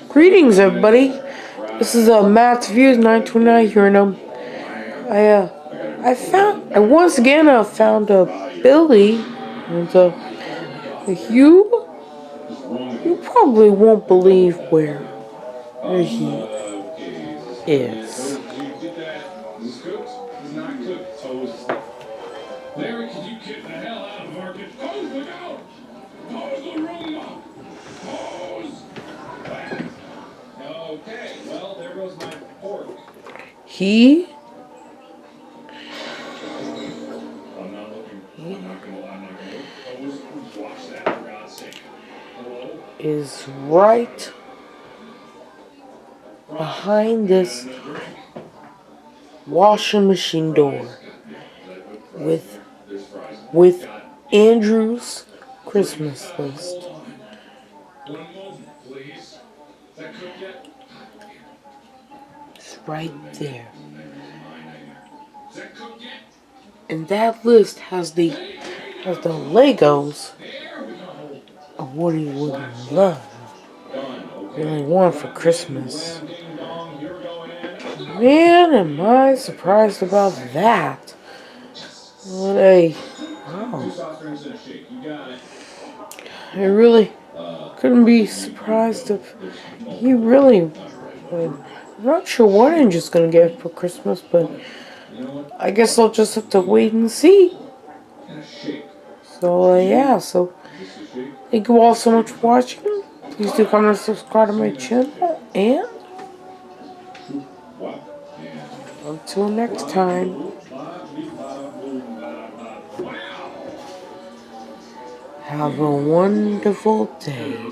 Greetings, everybody. This is Matt's Views 929 here, and I once again found Billy, and you probably won't believe where he is. Larry, could you get the hell out of market? Pose, look out! Pose the Roomba! Pose! Okay, well, there goes my fork. He I'm not looking. I'm not gonna look. Pose, watch that for God's sake. Hello? is right behind this washing machine door with Andrew's Christmas list. One moment, please. Is that cooked yet? It's right there. Is that cooked yet? And that list has the Legos of what he would love, really want for Christmas. Man, am I surprised about that. What a wow. I really couldn't be surprised if he really would. I'm not sure what Andrew's gonna get for Christmas, but I guess I'll just have to wait and see. So, yeah, thank you all so much for watching. Please do comment and subscribe to my channel, and until next time, have a wonderful day.